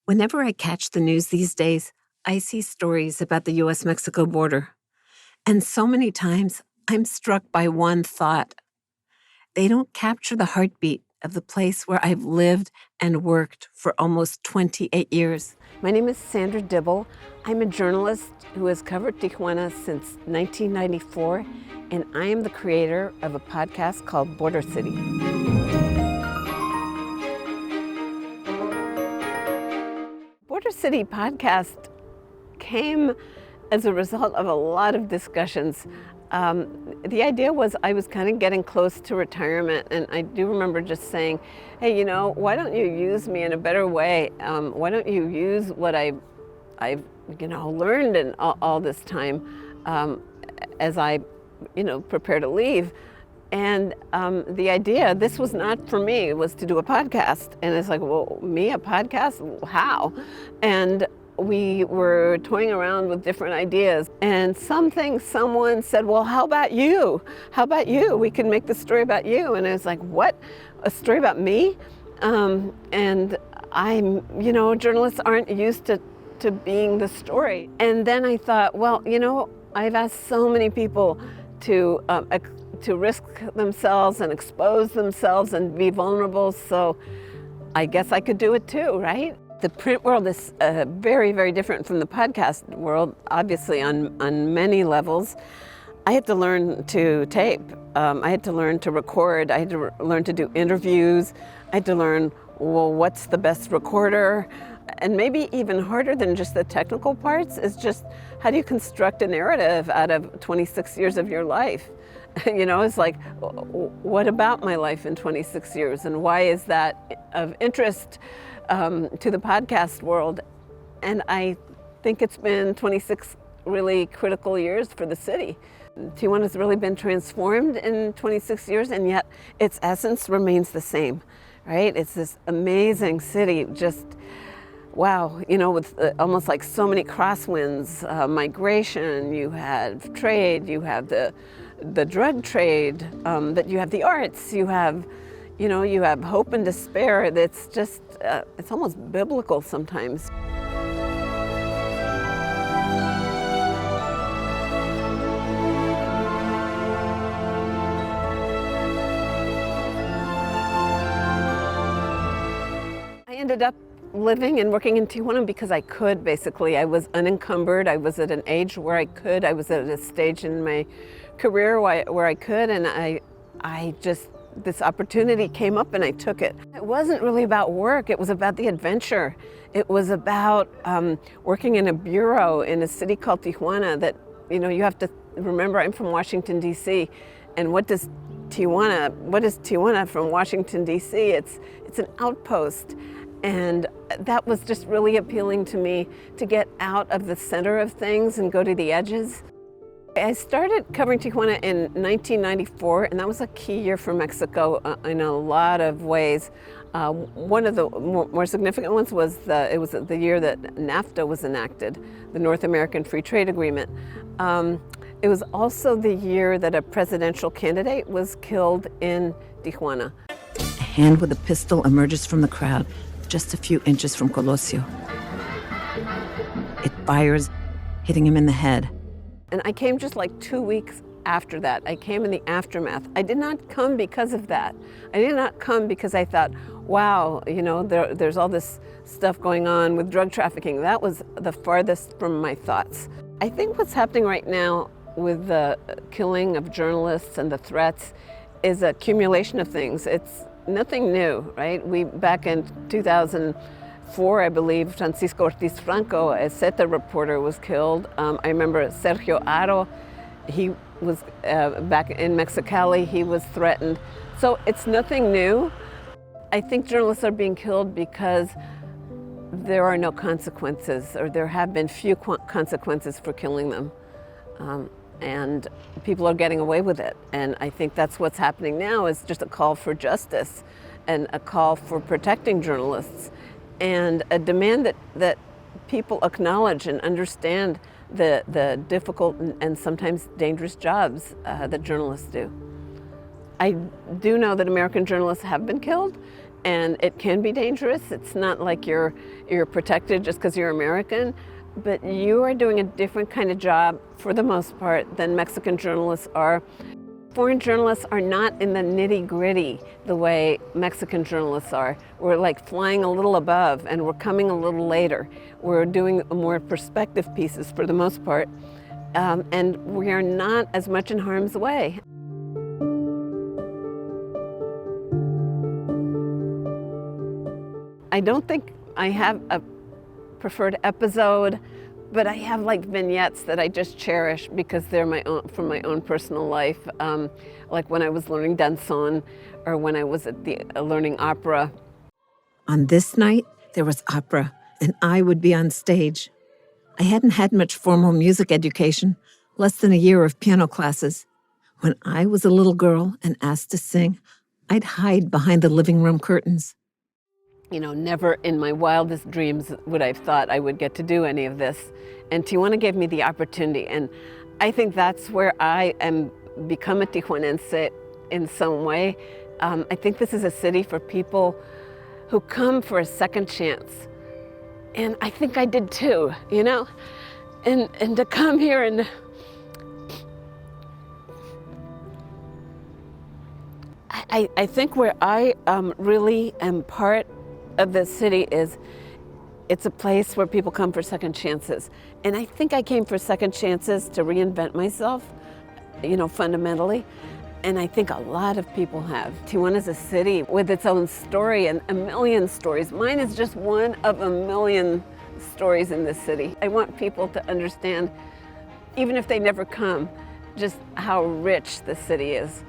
Whenever I catch the news these days, I see stories about the U.S.-Mexico border. And so many times, I'm struck by one thought. They don't capture the heartbeat of the place where I've lived and worked for almost 28 years. My name is Sandra Dibble. I'm a journalist who has covered Tijuana since 1994, and I am the creator of a podcast called Border City. Border City podcast came as a result of a lot of discussions. The idea was I was kind of getting close to retirement, and I do remember just saying, hey, why don't you use me in a better way? Why don't you use what I've learned in all this time as I, prepare to leave. And the idea, this was not for me, was to do a podcast. And it's like, well, me, a podcast? How? And we were toying around with different ideas. And someone said, well, how about you? How about you? We can make the story about you. And I was like, what? A story about me? And I'm, journalists aren't used to being the story. And then I thought, well, I've asked so many people to risk themselves and expose themselves and be vulnerable, so I guess I could do it too, right? The print world is very, very different from the podcast world, obviously on many levels. I had to learn to tape. I had to learn to record. I had to learn to do interviews. I had to learn, well, what's the best recorder? And maybe even harder than just the technical parts is just how do you construct a narrative out of 26 years of your life? It's like, what about my life in 26 years? And why is that of interest to the podcast world? And I think it's been 26 really critical years for the city. Tijuana's really been transformed in 26 years, and yet its essence remains the same, right? It's this amazing city, just wow, with almost like so many crosswinds, migration, you have trade, you have the drug trade, but you have the arts, you have hope and despair. That's just, it's almost biblical sometimes. I ended up living and working in Tijuana because I could, basically. I was unencumbered. I was at an age where I could. I was at a stage in my career where I could, and I just, this opportunity came up and I took it. It wasn't really about work. It was about the adventure. It was about working in a bureau in a city called Tijuana that, you have to remember, I'm from Washington, D.C., and what is Tijuana from Washington, D.C.? It's an outpost. And that was just really appealing to me, to get out of the center of things and go to the edges. I started covering Tijuana in 1994, and that was a key year for Mexico in a lot of ways. One of the more significant ones was it was the year that NAFTA was enacted, the North American Free Trade Agreement. It was also the year that a presidential candidate was killed in Tijuana. A hand with a pistol emerges from the crowd, just a few inches from Colosio. It fires, hitting him in the head. And I came just like 2 weeks after that. I came in the aftermath. I did not come because of that. I did not come because I thought, wow, there's all this stuff going on with drug trafficking. That was the farthest from my thoughts. I think what's happening right now with the killing of journalists and the threats is a accumulation of things. It's nothing new, right? Back in 2004, I believe, Francisco Ortiz Franco, a Zeta reporter, was killed. I remember Sergio Aro, he was back in Mexicali, he was threatened. So it's nothing new. I think journalists are being killed because there are no consequences, or there have been few consequences for killing them. And people are getting away with it. And I think that's what's happening now, is just a call for justice and a call for protecting journalists, and a demand that people acknowledge and understand the difficult and sometimes dangerous jobs that journalists do. I do know that American journalists have been killed, and it can be dangerous. It's not like you're protected just because you're American, but you are doing a different kind of job for the most part than Mexican journalists are. Foreign journalists are not in the nitty-gritty the way Mexican journalists are. We're like flying a little above and we're coming a little later. We're doing more perspective pieces for the most part, and we are not as much in harm's way. I don't think I have a preferred episode, but I have like vignettes that I just cherish because they're from my own personal life. Like when I was learning danzón, or when I was at the learning opera. On this night, there was opera, and I would be on stage. I hadn't had much formal music education, less than a year of piano classes. When I was a little girl and asked to sing, I'd hide behind the living room curtains. You know, never in my wildest dreams would I have thought I would get to do any of this. And Tijuana gave me the opportunity. And I think that's where I am become a Tijuanense in some way. I think this is a city for people who come for a second chance. And I think I did too, you know? And to come here and I think where I really am part of the city is it's a place where people come for second chances. And I think I came for second chances to reinvent myself, you know, fundamentally. And I think a lot of people have. Tijuana is a city with its own story and a million stories. Mine is just one of a million stories in this city. I want people to understand, even if they never come, just how rich the city is.